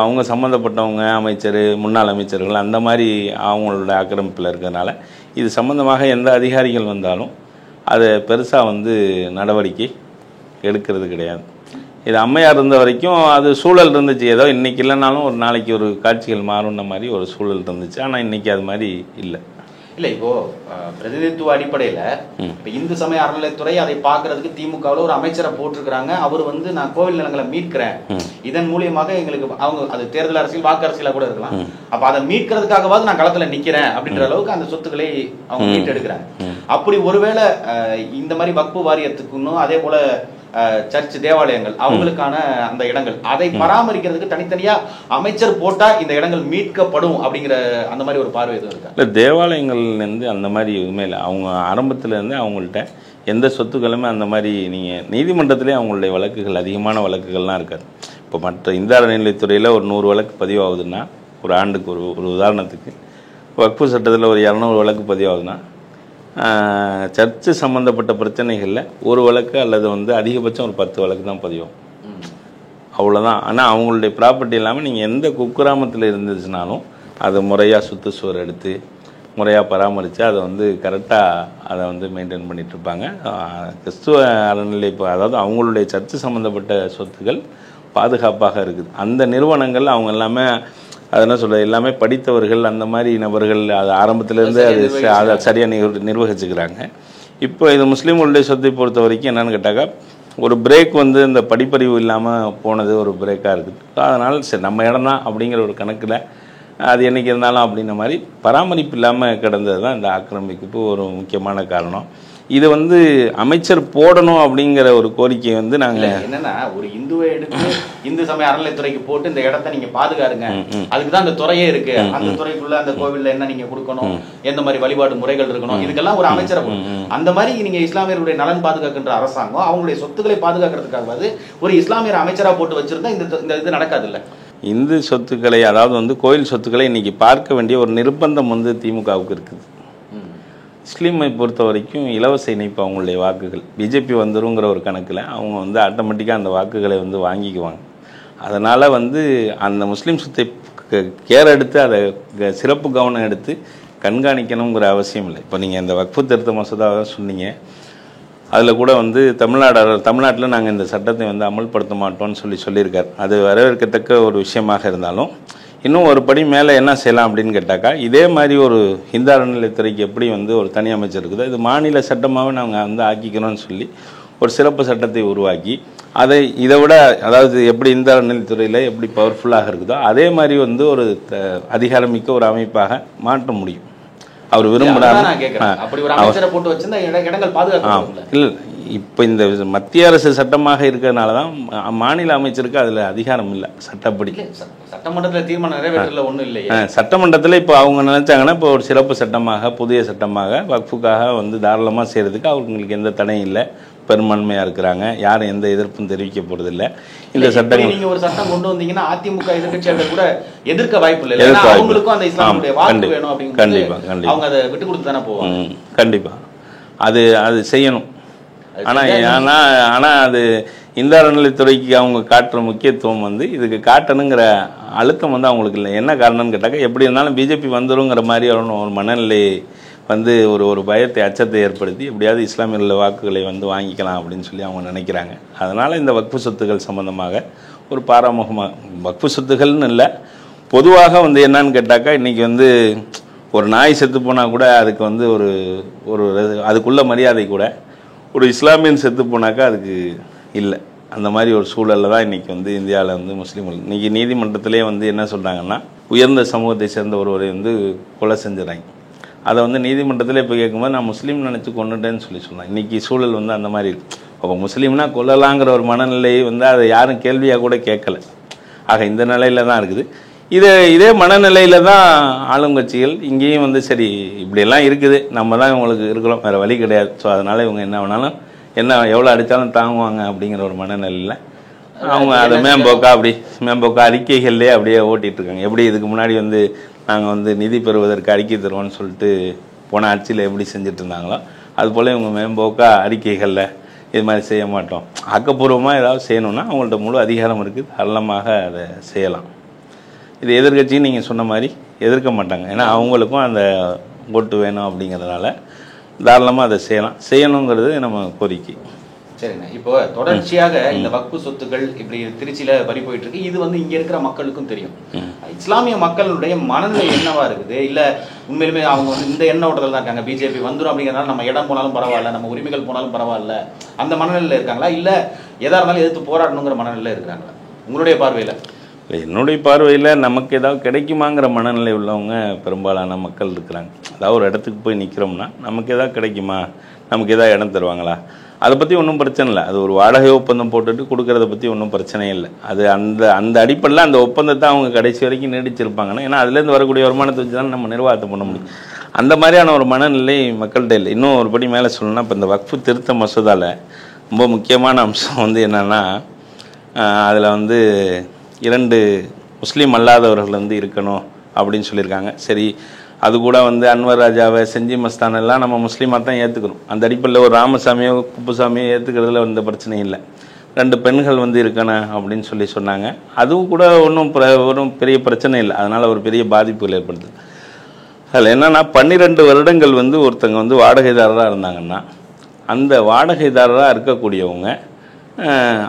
அவங்க சம்மந்தப்பட்டவங்க அமைச்சர், முன்னாள் அமைச்சர்கள் அந்த மாதிரி அவங்களோட ஆக்கிரமிப்பில் இருக்கிறதுனால இது சம்மந்தமாக எந்த அதிகாரிகள் வந்தாலும் அதை பெருசாக வந்து நடவடிக்கை எடுக்கிறது கிடையாது. இது அம்மையார் இருந்த வரைக்கும் அது சூழல் இருந்துச்சு. ஏதோ இன்றைக்கி இல்லைனாலும் ஒரு நாளைக்கு ஒரு காட்சிகள் மாறுன்ற மாதிரி ஒரு சூழல் இருந்துச்சு. ஆனால் இன்றைக்கி அது மாதிரி இல்லை. இல்லை, இப்போ பிரதிநிதித்துவ அடிப்படையில் இப்போ இந்து சமய அறநிலைத்துறை அதை பார்க்கறதுக்கு திமுகவில் ஒரு அமைச்சரை போட்டிருக்கிறாங்க. அவர் வந்து நான் கோவில் நிலங்களை மீட்கிறேன், இதன் மூலியமாக எங்களுக்கு அவங்க அது தேர்தல் அரசியல் வாக்கு அரசியலாக கூட இருக்கலாம், அப்போ அதை மீட்கிறதுக்காகவாது நான் களத்தில் நிற்கிறேன் அப்படின்ற அளவுக்கு அந்த சொத்துக்களை அவங்க மீட்டெடுக்கிறாங்க. அப்படி ஒருவேளை இந்த மாதிரி வக்ஃபு வாரியத்துக்குன்னும் அதே போல சர்ச் தேவாலயங்கள் அவங்களுக்கான அந்த இடங்கள் அதை பராமரிக்கிறதுக்கு தனித்தனியா அமைச்சர் போட்டா இந்த இடங்கள் மீட்கப்படும் அப்படிங்கிற அந்த மாதிரி ஒரு பார்வை எதுவும் இருக்கா? இல்லை, தேவாலயங்கள்லேருந்து அந்த மாதிரி எதுவுமே இல்லை. அவங்க ஆரம்பத்துலேருந்து அவங்கள்ட்ட எந்த சொத்துக்களுமே அந்த மாதிரி நீங்கள் நீதிமன்றத்திலே அவங்களுடைய வழக்குகள் அதிகமான வழக்குகள்லாம் இருக்காது. இப்போ மற்ற இந்து அறநிலையத்துறையில் ஒரு 100 வழக்கு பதிவாகுதுன்னா ஒரு ஆண்டுக்கு ஒரு உதாரணத்துக்கு வக்ஃபு சட்டத்தில் ஒரு 200 வழக்கு பதிவாகுதுன்னா சர்ச்சு சம்மந்தப்பட்ட பிரச்சனைகளில் ஒரு வழக்கு அல்லது அதிகபட்சம் ஒரு 10 வழக்கு தான் பதிவாகும், அவ்வளோதான். ஆனால் அவங்களுடைய ப்ராப்பர்ட்டி இல்லாமல் நீங்கள் எந்த குக்கிராமத்தில் இருந்துச்சுனாலும் அதை முறையாக சுற்றுச்சுவர் எடுத்து முறையாக பராமரித்து அதை கரெக்டாக அதை மெயின்டைன் பண்ணிகிட்ருப்பாங்க. கிறிஸ்துவ அறநிலை அதாவது அவங்களுடைய சர்ச்சு சம்மந்தப்பட்ட சொத்துக்கள் பாதுகாப்பாக இருக்குது. அந்த நிறுவனங்கள் அவங்க எல்லாமே அது என்ன சொல்கிறது, எல்லாமே படித்தவர்கள், அந்த மாதிரி நபர்கள் அது ஆரம்பத்திலேருந்து அதை சரியாக நிர்வகிச்சுக்கிறாங்க. இப்போ இது முஸ்லீம்களுடைய சொத்தை பொறுத்த வரைக்கும் என்னென்னு கேட்டாக்கா ஒரு பிரேக் இந்த படிப்பறிவு இல்லாமல் போனது ஒரு பிரேக்காக இருக்குது. அதனால் சரி நம்ம இடம் தான் அப்படிங்கிற ஒரு கணக்கில் அது என்றைக்கு இருந்தாலும் அப்படின்ற மாதிரி பராமரிப்பு இல்லாமல் கிடந்தது தான் இந்த ஆக்கிரமிப்புக்கு ஒரு முக்கியமான காரணம். இது அமைச்சர் போடணும் அப்படிங்கிற ஒரு கோரிக்கை நாங்கள் என்னன்னா ஒரு இந்துவை எடுத்து இந்து சமய அறநிலைத்துறைக்கு போட்டு இந்த இடத்த நீங்க பாதுகாருங்க, அதுக்கு தான் அந்த துறையே இருக்கு, அந்த துறைக்குள்ள அந்த கோவில்ல என்ன நீங்க கொடுக்கணும், எந்த மாதிரி வழிபாடு முறைகள் இருக்கணும், இதுக்கெல்லாம் ஒரு அமைச்சரை அந்த மாதிரி நீங்க இஸ்லாமியர்களுடைய நலன் பாதுகாக்கின்ற அரசாங்கம் அவங்களுடைய சொத்துக்களை பாதுகாக்கிறதுக்காக ஒரு இஸ்லாமியர் அமைச்சரா போட்டு வச்சிருந்தா இந்த இது நடக்காது இல்ல. இந்து சொத்துக்களை அதாவது கோயில் சொத்துக்களை இன்னைக்கு பார்க்க வேண்டிய ஒரு நிர்பந்தம் திமுகவுக்கு இருக்குது. முஸ்லீமை பொறுத்த வரைக்கும் இலவச இணைப்பு அவங்களுடைய வாக்குகள் பிஜேபி வந்துருங்கிற ஒரு கணக்கில் அவங்க ஆட்டோமேட்டிக்காக அந்த வாக்குகளை வாங்கிக்குவாங்க. அதனால் அந்த முஸ்லீம் சொத்தை கேர் எடுத்து அதை சிறப்பு கவனம் எடுத்து கண்காணிக்கணுங்கிற அவசியம் இல்லை. இப்போ நீங்கள் இந்த வக்ஃபு திருத்த மசோதாவை சொன்னீங்க, அதில் கூட தமிழ்நாட்டில் நாங்கள் இந்த சட்டத்தை அமல்படுத்த மாட்டோம்னு சொல்லியிருக்கார். அது வரவேற்கத்தக்க ஒரு விஷயமாக இருந்தாலும் இன்னும் ஒரு படி மேலே என்ன செய்யலாம் அப்படின்னு கேட்டாக்கா, இதே மாதிரி ஒரு இந்து அறநிலையத்துறைக்கு எப்படி ஒரு தனி அமைச்சர் இருக்குதோ இது மாநில சட்டமாகவே நாங்கள் ஆக்கிக்கணும்னு சொல்லி ஒரு சிறப்பு சட்டத்தை உருவாக்கி அதை இதை விட அதாவது எப்படி இந்து அறநிலையத்துறையில் எப்படி பவர்ஃபுல்லாக இருக்குதோ அதே மாதிரி ஒரு அதிகாரமிக்க ஒரு அமைப்பாக மாற்ற முடியும். அவர் விரும்புகிறார். இல்லை, இப்போ இந்த மத்திய அரசு சட்டமாக இருக்கிறதுனால தான் மாநில அமைச்சருக்கு அதில் அதிகாரம் இல்லை சட்டப்படி. சட்டமன்றத்தில் தீர்மானம் நிறைவேற்றல ஒன்றும் இல்லை. சட்டமன்றத்தில் இப்போ அவங்க நினைச்சாங்கன்னா இப்போ ஒரு சிறப்பு சட்டமாக புதிய சட்டமாக வக்ஃபுக்காக தாராளமாக செய்கிறதுக்கு அவங்களுக்கு எந்த தடையும் இல்லை. பெரும்பான்மையாக இருக்கிறாங்க, யாரும் எந்த எதிர்ப்பும் தெரிவிக்க போகிறதில்லை. இந்த சட்டங்கள் நீங்கள் ஒரு சட்டம் கொண்டு வந்தீங்கன்னா அதிமுக எதிர்க்கட்சியாளர் கூட எதிர்க்க வாய்ப்பு இல்லை. அவங்களுக்கும் அந்த இஸ்லாமுடைய வாக்கு வேணும் அப்படின்னு கண்டிப்பாக அவங்க அதை விட்டு கொடுத்து தானே போவாங்க. கண்டிப்பாக அது செய்யணும். ஆனால் அது இந்து அறநிலையத்துறைக்கு அவங்க காட்டுற முக்கியத்துவம் இதுக்கு காட்டணுங்கிற அழுத்தம் அவங்களுக்கு இல்லை. என்ன காரணம்னு கேட்டாக்க எப்படி இருந்தாலும் பிஜேபி வந்துருங்கிற மாதிரி ஒரு மனநிலை ஒரு பயத்தை அச்சத்தை ஏற்படுத்தி எப்படியாவது இஸ்லாமியர்கள் வாக்குகளை வாங்கிக்கலாம் அப்படின்னு சொல்லி அவங்க நினைக்கிறாங்க. அதனால் இந்த வக்ஃபு சொத்துக்கள் சம்மந்தமாக ஒரு பாராமுகமாக வக்ஃபு சொத்துக்கள்னு இல்லை, பொதுவாக என்னன்னு கேட்டாக்கா இன்றைக்கி ஒரு நாய் செத்து போனால் கூட அதுக்கு ஒரு அதுக்குள்ள மரியாதை கூட ஒரு இஸ்லாமியன் செத்து போனாக்கா அதுக்கு இல்லை. அந்த மாதிரி ஒரு சூழலில் தான் இன்றைக்கி இந்தியாவில் முஸ்லீம்கள் இன்றைக்கி நீதிமன்றத்திலே என்ன சொல்கிறாங்கன்னா உயர்ந்த சமூகத்தை சேர்ந்த ஒருவரை கொலை செஞ்சுறாங்க. அதை நீதிமன்றத்தில் இப்போ கேட்கும்போது நான் முஸ்லீம் நினச்சி கொண்டுட்டேன்னு சொன்னேன். இன்றைக்கி சூழல் அந்த மாதிரி இருக்குது. அப்போ முஸ்லீம்னா கொல்லலாங்கிற ஒரு மனநிலை அதை யாரும் கேள்வியாக கூட கேட்கலை. ஆக இந்த நிலையில் தான் இருக்குது. இதே மனநிலையில் தான் ஆளுங்கட்சிகள் இங்கேயும் சரி இப்படியெல்லாம் இருக்குது, நம்ம தான் இவங்களுக்கு இருக்கிறோம், வேறு வழி கிடையாது, ஸோ அதனால் இவங்க என்ன வேணாலும் எவ்வளோ அடித்தாலும் தாங்குவாங்க அப்படிங்கிற ஒரு மனநிலையில் அவங்க அதை மேம்போக்கா அறிக்கைகள்லேயே அப்படியே ஓட்டிகிட்ருக்காங்க. எப்படி இதுக்கு முன்னாடி நாங்கள் நிதி பெறுவதற்கு அறிக்கை தருவோம்னு சொல்லிட்டு போன ஆட்சியில் எப்படி செஞ்சுட்டு இருந்தாங்களோ அதுபோல் இவங்க மேம்போக்கா அறிக்கைகளில் இது மாதிரி செய்ய மாட்டோம், ஆக்கப்பூர்வமாக ஏதாவது செய்யணுன்னா அவங்கள்ட்ட முழு அதிகாரம் இருக்குது, தாராளமாக அதை செய்யலாம். இது எதிர்கட்சியும் நீங்கள் சொன்ன மாதிரி எதிர்க்க மாட்டாங்க. ஏன்னா அவங்களுக்கும் அந்த ஓட்டு வேணும் அப்படிங்கிறதுனால தாராளமாக அதை செய்யணுங்கிறது நம்ம கோரிக்கை. சரிண்ணா, இப்போ தொடர்ச்சியாக இந்த வக்ஃபு சொத்துக்கள் இப்படி திருச்சியில பறி போயிட்டு இருக்கு. இது இங்க இருக்கிற மக்களுக்கும் தெரியும். இஸ்லாமிய மக்களுடைய மனநிலை என்னவா இருக்குது? இல்ல உண்மையிலுமே அவங்க இந்த எண்ண ஓட்டத்தில் தான் இருக்காங்க, பிஜேபி வந்துடும் அப்படிங்கிறதுனால நம்ம இடம் போனாலும் பரவாயில்ல, நம்ம உரிமைகள் போனாலும் பரவாயில்ல, அந்த மனநிலையில இருக்காங்களா? இல்ல எதா இருந்தாலும் எதிர்த்து போராடணுங்கிற மனநிலையில இருக்கிறாங்களா உங்களுடைய பார்வையில? என்னுடைய பார்வையில் நமக்கு ஏதாவது கிடைக்குமாங்கிற மனநிலை உள்ளவங்க பெரும்பாலான மக்கள் இருக்கிறாங்க. அதாவது ஒரு இடத்துக்கு போய் நிற்கிறோம்னா நமக்கு எதாவது கிடைக்குமா, நமக்கு எதாவது இடம் தருவாங்களா, அதை பற்றி ஒன்றும் பிரச்சனை இல்லை. அது ஒரு வாடகை ஒப்பந்தம் போட்டுட்டு கொடுக்கறத பற்றி ஒன்றும் பிரச்சனை இல்லை. அது அந்த அடிப்படையில் அந்த ஒப்பந்தத்தை அவங்க கடைசி வரைக்கும் நீடிச்சிருப்பாங்கன்னா, ஏன்னா அதுலேருந்து வரக்கூடிய வருமானத்தை வச்சு தான் நம்ம நிர்வாகத்தை பண்ண முடியும். அந்த மாதிரியான ஒரு மனநிலை மக்கள்கிட்ட இல்லை. இன்னும் ஒரு படி மேலே சொல்லணும்னா, இப்போ இந்த வக்ஃபு திருத்த மசோதாவில் ரொம்ப முக்கியமான அம்சம் வந்து என்னென்னா, அதில் வந்து 2 முஸ்லீம் அல்லாதவர்கள் வந்து இருக்கணும் அப்படின்னு சொல்லியிருக்காங்க. சரி, அது கூட வந்து அன்வர் ராஜாவை, செஞ்சி மஸ்தான் எல்லாம் நம்ம முஸ்லீமாக தான் ஏற்றுக்கிறோம். அந்த அடிப்படையில் ஒரு ராமசாமியோ குப்புசாமியோ ஏற்றுக்கிறதுல எந்த பிரச்சனையும் இல்லை. 2 பெண்கள் வந்து இருக்கணும் அப்படின்னு சொல்லி சொன்னாங்க. அதுவும் கூட ஒன்றும் பெரிய பிரச்சனை இல்லை. அதனால் ஒரு பெரிய பாதிப்புகள் ஏற்படுது. அதில் என்னென்னா, 12 வருடங்கள் வந்து ஒருத்தங்க வந்து வாடகைதாரராக இருந்தாங்கன்னா, அந்த வாடகைதாரராக இருக்கக்கூடியவங்க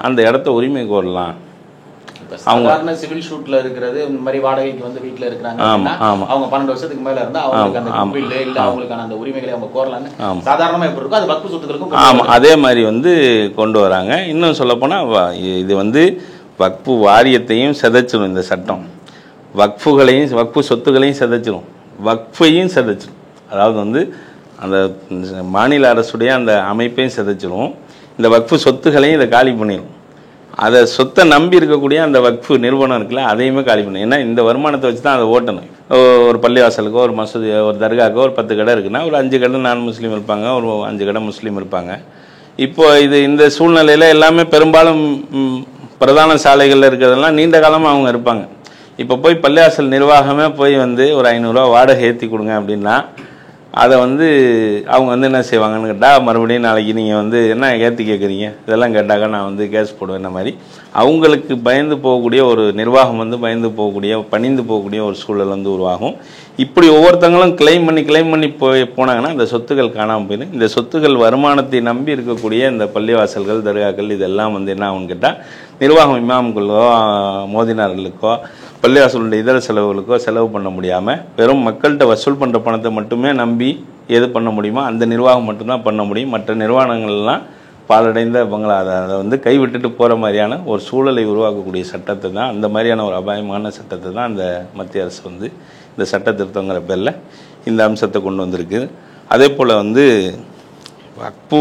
அந்த இடத்த உரிமை கோரலாம். அவங்க சிவில் ஷூட்ல இருக்கிறது இந்த மாதிரி வாடகைக்கு வந்து வீட்டில் இருக்கிறாங்க, அவங்க 12 வருஷத்துக்கு மேல இருந்தா அவங்களுக்கு அந்த பில்லு இல்லை, அவங்களுக்கான அந்த உரிமைகளை அவங்க கோரலான்னு சாதாரணமாக எப்படி இருக்கும், அது வக்ஃபு சொத்துக்களுக்கும் ஆமாம் அதே மாதிரி வந்து கொண்டு வராங்க. இன்னும் சொல்லப்போனால் இது வந்து வக்ஃபு வாரியத்தையும் சிதைச்சிடும் இந்த சட்டம். வக்ஃபு சொத்துக்களையும் சிதைச்சிடும், வக்ஃபையும் சிதைச்சிடும். அதாவது வந்து அந்த மாநில அரசுடைய அந்த அமைப்பையும் சிதைச்சிடும், இந்த வக்ஃபு சொத்துக்களையும் இதை காலி பண்ணிடும். அதை சொத்தை நம்பி இருக்கக்கூடிய அந்த வக்ஃபு நிறுவனம் இருக்குல்ல, அதையுமே காலி பண்ணும். ஏன்னா இந்த வருமானத்தை வச்சு தான் அதை ஓட்டணும். ஒரு பள்ளிவாசலுக்கோ, ஒரு மசூதி, ஒரு தர்காக்கோ ஒரு 10 கடை இருக்குன்னா, ஒரு 5 கடை நான் முஸ்லீம் இருப்பாங்க, ஒரு 5 கடை முஸ்லீம் இருப்பாங்க. இப்போ இந்த சூழ்நிலையில் எல்லாமே பெரும்பாலும் பிரதான சாலைகளில் இருக்கிறதெல்லாம் நீண்ட காலமாக அவங்க இருப்பாங்க. இப்போ போய் பள்ளிவாசல் நிர்வாகமே போய் வந்து ஒரு 500 ரூபா வாடகை ஏற்றி கொடுங்க அப்படின்னா, அதை வந்து அவங்க வந்து என்ன செய்வாங்கன்னு கேட்டால், மறுபடியும் நாளைக்கு நீங்கள் வந்து என்ன ஏற்றி கேட்குறீங்க இதெல்லாம் கேட்டாக்க நான் வந்து கேஸ் போடுவேன். இந்த மாதிரி அவங்களுக்கு பயந்து போகக்கூடிய ஒரு நிர்வாகம் வந்து பயந்து போகக்கூடிய, பணிந்து போகக்கூடிய ஒரு சூழல் வந்து உருவாகும். இப்படி ஒவ்வொருத்தங்களும் கிளைம் பண்ணி போனாங்கன்னா அந்த சொத்துக்கள் காணாமல் போயிடும். இந்த சொத்துக்கள் வருமானத்தை நம்பி இருக்கக்கூடிய இந்த பள்ளிவாசல்கள், தர்காக்கள் இதெல்லாம் வந்து என்ன ஆகும்னு கேட்டால், நிர்வாகம் இமாம்களுக்கோ மோதினார்களுக்கோ பள்ளிவாசலுடைய இதர செலவுகளுக்கோ செலவு பண்ண முடியாமல் வெறும் மக்கள்கிட்ட வசூல் பண்ணுற பணத்தை மட்டுமே நம்பி எது பண்ண முடியுமோ அந்த நிர்வாகம் மட்டும்தான் பண்ண முடியும். மற்ற நிர்வாகங்கள்லாம் பாலடைந்த பங்களா அதை வந்து கைவிட்டுட்டு போகிற மாதிரியான ஒரு சூழலை உருவாக்கக்கூடிய சட்டத்தை தான், அந்த மாதிரியான ஒரு அபாயமான சட்டத்தை தான் அந்த மத்திய அரசு வந்து இந்த சட்ட திருத்தங்கிற பேரில் இந்த அம்சத்தை கொண்டு வந்திருக்கு. அதே போல் வந்து வக்ஃபு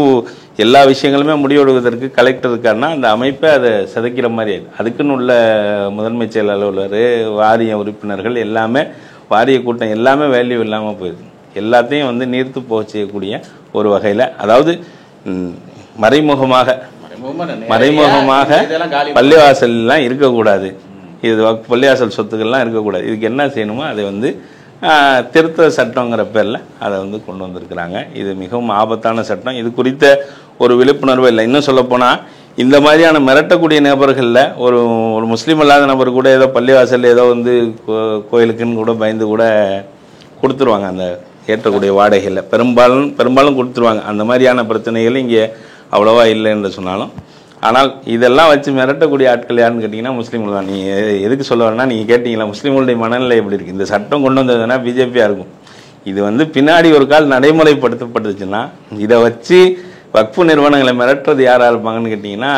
எல்லா விஷயங்களுமே முடிவெடுவதற்கு கலெக்டர் இருக்காருன்னா அந்த அமைப்பை அதை சிதைக்கிற மாதிரி அதுக்குன்னு உள்ள முதன்மை செயல் அலுவலர், வாரிய உறுப்பினர்கள் எல்லாமே, வாரிய கூட்டம் எல்லாமே வேல்யூ இல்லாமல் போயிருக்கு. எல்லாத்தையும் வந்து நீர்த்து போக செய்யக்கூடிய ஒரு வகையில், அதாவது மறைமுகமாக பள்ளிவாசல்லாம் இருக்கக்கூடாது, இது பள்ளிவாசல் சொத்துக்கள்லாம் இருக்கக்கூடாது. இதுக்கு என்ன செய்யணுமோ அதை வந்து திருத்த சட்டங்கிற பேரில் அதை வந்து கொண்டு வந்திருக்கிறாங்க. இது மிகவும் ஆபத்தான சட்டம். இது குறித்த ஒரு விழிப்புணர்வு இல்லை. இன்னும் சொல்லப்போனால் இந்த மாதிரியான மிரட்டக்கூடிய நபர்களில் ஒரு முஸ்லீம் அல்லாத நபர் கூட ஏதோ பள்ளிவாசல் ஏதோ வந்து கோயிலுக்குன்னு கூட பயந்து கூட கொடுத்துருவாங்க. அந்த ஏற்றக்கூடிய வாடகையில் பெரும்பாலும் கொடுத்துருவாங்க. அந்த மாதிரியான பிரச்சனைகள் இங்கே அவ்வளோவா இல்லை என்று சொன்னாலும், ஆனால் இதெல்லாம் வச்சு மிரட்டக்கூடிய ஆட்கள் யாருன்னு கேட்டிங்கன்னா முஸ்லீம்கள் தான். நீங்கள் எதுக்கு சொல்ல வரேன்னா, நீங்கள் கேட்டிங்களா முஸ்லீம்களுடைய மனநிலை எப்படி இருக்குது, இந்த சட்டம் கொண்டு வந்ததுன்னா பிஜேபியாக இருக்கும். இது வந்து பின்னாடி ஒரு கால் நடைமுறைப்படுத்தப்பட்டுச்சுன்னா இதை வச்சு வக்ஃபு நிறுவனங்களை மிரட்டுறது யாராக இருப்பாங்கன்னு கேட்டிங்கன்னா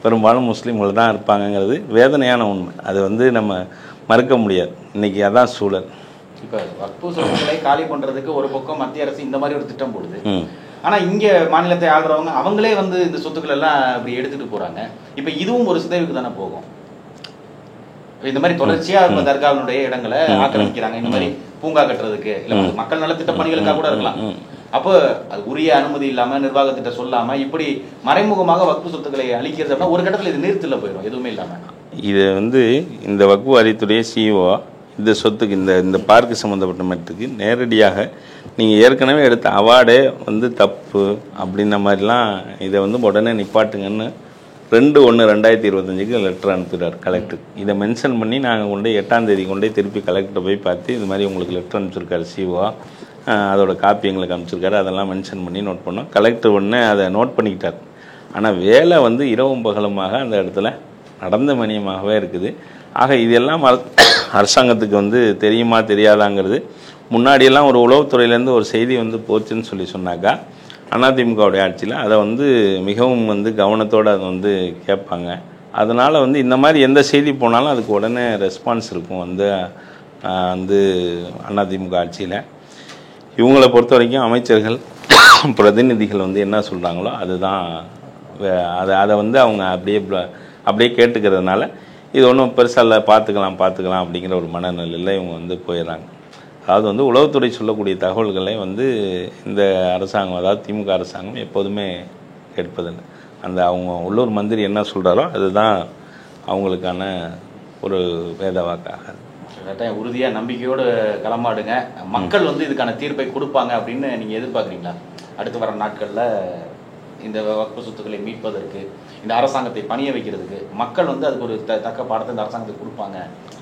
பெரும்பாலும் முஸ்லீம்கள் தான் இருப்பாங்கங்கிறது வேதனையான உண்மை. அது வந்து நம்ம மறுக்க முடியாது. இன்றைக்கி அதான் சூழல். இப்போ வக்ஃபு சொத்துக்களை காலி பண்ணுறதுக்கு ஒரு பக்கம் மத்திய அரசு இந்த மாதிரி ஒரு திட்டம் போடுது. ஆனால் இங்கே மாநிலத்தை ஆள்றவங்க அவங்களே வந்து இந்த சொத்துக்கள் எல்லாம் இப்படி எடுத்துகிட்டு போகிறாங்க. இப்போ இதுவும் ஒரு சிதைவுக்கு தானே போகும். இந்த மாதிரி தொடர்ச்சியாக தர்காவினுடைய இடங்களை ஆக்கிரமிக்கிறாங்க. இந்த மாதிரி பூங்கா கட்டுறதுக்கு இல்லை மக்கள் நலத்திட்ட பணிகளுக்காக கூட இருக்கலாம். அப்போ அது உரிய அனுமதி இல்லாமல், நிர்வாகத்திட்ட சொல்லாமல் இப்படி மறைமுகமாக வக்ஃபு சொத்துக்களை அளிக்கிறது அப்படின்னா ஒரு கட்டத்தில் இது நிறுத்தல போயிடும் எதுவுமே இல்லாமல். இது வந்து இந்த வக்ஃபு வாரியத்துடைய சிஇஓ இந்த சொத்துக்கு இந்த பார்க்கு சம்மந்தப்பட்ட மட்டுக்கு நேரடியாக நீங்கள் ஏற்கனவே எடுத்த அவார்டே வந்து தப்பு அப்படின்ன மாதிரிலாம் இதை வந்து உடனே நிப்பாட்டுங்கன்னு 2/1/2025 லெட்டர் அனுப்பிடுறார் கலெக்டர். இதை மென்ஷன் பண்ணி நாங்கள் கொண்டு 8ஆம் தேதி கொண்டு திருப்பி கலெக்டரை போய் பார்த்து இது மாதிரி உங்களுக்கு லெட்டர் அனுப்பிச்சிருக்காரு சிஓ, அதோட காப்பி எங்களுக்கு அனுப்பிச்சிருக்காரு, அதெல்லாம் மென்ஷன் பண்ணி நோட் பண்ணோம். கலெக்டர் உடனே அதை நோட் பண்ணிக்கிட்டார். ஆனால் வேலை வந்து இரவும் பகலுமாக அந்த இடத்துல நடந்த மணியமாகவே இருக்குது. ஆக இதெல்லாம் அரசாங்கத்துக்கு வந்து தெரியுமா தெரியாதாங்கிறது. முன்னாடியெல்லாம் ஒரு உளவுத்துறையிலேருந்து ஒரு செய்தி வந்து போச்சுன்னு சொல்லி சொன்னாக்கா அதிமுகவுடைய ஆட்சியில் அதை வந்து மிகவும் வந்து கவனத்தோடு அதை வந்து கேட்பாங்க. அதனால் வந்து இந்த மாதிரி எந்த செய்தி போனாலும் அதுக்கு உடனே ரெஸ்பான்ஸ் இருக்கும் வந்து அதிமுக ஆட்சியில். இவங்களை பொறுத்த வரைக்கும் அமைச்சர்கள் பிரதிநிதிகள் வந்து என்ன சொல்கிறாங்களோ அதுதான் அதை வந்து அவங்க அப்படியே கேட்டுக்கிறதுனால இது ஒன்றும் பெருசாக இல்லை, பார்த்துக்கலாம் அப்படிங்கிற ஒரு மனநிலையில் இவங்க வந்து போயிடுறாங்க. அதாவது வந்து உளவுத்துறை சொல்லக்கூடிய தகவல்களை வந்து இந்த அரசாங்கம், அதாவது திமுக அரசாங்கம் எப்போதுமே கேட்பதில்லை. அந்த அவங்க உள்ளூர் மந்திரி என்ன சொல்கிறாரோ அதுதான் அவங்களுக்கான ஒரு வேத வாக்காக. உறுதியாக நம்பிக்கையோடு களமாடுங்க. மக்கள் வந்து இதுக்கான தீர்ப்பை கொடுப்பாங்க அப்படின்னு நீங்கள் எதிர்பார்க்குறீங்களா? அடுத்து வர நாட்களில் இந்த வக்ஃப் சொத்துக்களை மீட்பதற்கு, இந்த அரசாங்கத்தை பணிய வைக்கிறதுக்கு மக்கள் வந்து அதுக்கு ஒரு தக்க பாடத்தை இந்த அரசாங்கத்துக்கு கொடுப்பாங்க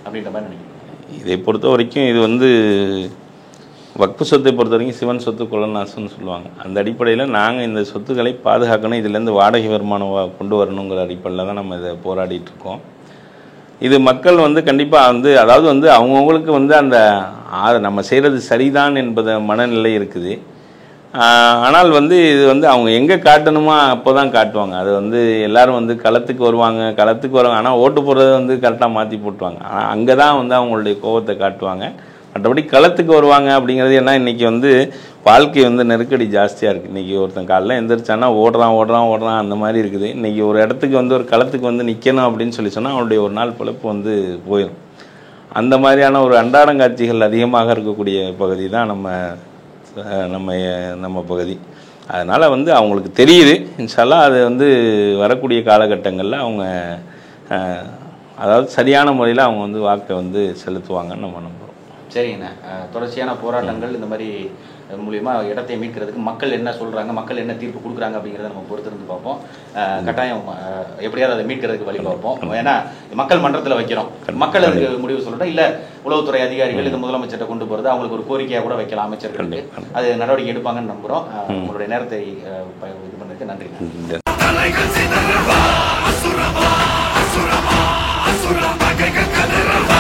அப்படின்ற மாதிரி நினைக்கிறேன். இதை பொறுத்த வரைக்கும் இது வந்து வக்ஃப் சொத்தை பொறுத்த வரைக்கும் சிவன் சொத்து குலநாசம்னு சொல்லுவாங்க. அந்த அடிப்படையில் நாங்கள் இந்த சொத்துக்களை பாதுகாக்கணும், இதுலேருந்து வாடகை வருமானம் கொண்டு வரணுங்கிற அடிப்படையில் தான் நம்ம இதை போராடிட்டு இருக்கோம். இது மக்கள் வந்து கண்டிப்பாக வந்து, அதாவது வந்து அவங்கவுங்களுக்கு வந்து அந்த நம்ம செய்கிறது சரிதான் என்பத மனநிலை இருக்குது. ஆனால் வந்து இது வந்து அவங்க எங்கே காட்டணுமோ அப்போ தான் காட்டுவாங்க. அது வந்து எல்லோரும் வந்து களத்துக்கு வருவாங்க, ஆனால் ஓட்டு போடுறத வந்து கரெக்டாக மாற்றி போட்டுவாங்க. ஆனால் அங்கே தான் வந்து அவங்களுடைய கோபத்தை காட்டுவாங்க. மற்றபடி களத்துக்கு வருவாங்க அப்படிங்கிறது ஏன்னா இன்றைக்கி வந்து வாழ்க்கை வந்து நெருக்கடி ஜாஸ்தியாக இருக்குது. இன்றைக்கி ஒருத்தன் காலைல எந்திரிச்சானா ஓடுறான் அந்த மாதிரி இருக்குது. இன்றைக்கி ஒரு இடத்துக்கு வந்து ஒரு களத்துக்கு வந்து நிற்கணும் அப்படின்னு சொன்னால் அவனுடைய ஒரு நாள் பிழைப்பு வந்து போயிடும். அந்த மாதிரியான ஒரு அன்றாடங்காட்சிகள் அதிகமாக இருக்கக்கூடிய பகுதி தான் நம்ம பகுதி. அதனால் வந்து அவங்களுக்கு தெரியுது. இன்ஷால்லா அது வந்து வரக்கூடிய காலகட்டங்களில் அவங்க அதாவது சரியான முறையில் அவங்க வந்து வாக்கை வந்து செலுத்துவாங்கன்னு நம்ம நம்புகிறோம். சரிங்கண்ணா, தொடர்ச்சியான போராட்டங்கள் இந்த மாதிரி மூலிமா இடத்தை மீட்கிறதுக்கு மக்கள் என்ன சொல்கிறாங்க, மக்கள் என்ன தீர்ப்பு கொடுக்குறாங்க அப்படிங்கிறத நம்ம பொறுத்திருந்து பார்ப்போம். கட்டாயம் எப்படியாவது அதை மீட்கிறதுக்கு வழி பார்ப்போம். ஏன்னா மக்கள் மன்றத்தில் வைக்கிறோம், மக்கள் அதுக்கு முடிவு சொல்லட்டும். இல்லை உளவுத்துறை அதிகாரிகள் இது முதலமைச்சர்கிட்ட கொண்டு போகிறது அவங்களுக்கு ஒரு கோரிக்கையாக கூட வைக்கலாம் அமைச்சர்களுக்கு. அது நடவடிக்கை எடுப்பாங்கன்னு நம்புகிறோம். உங்களுடைய நேரத்தை இது பண்ணதுக்கு நன்றி.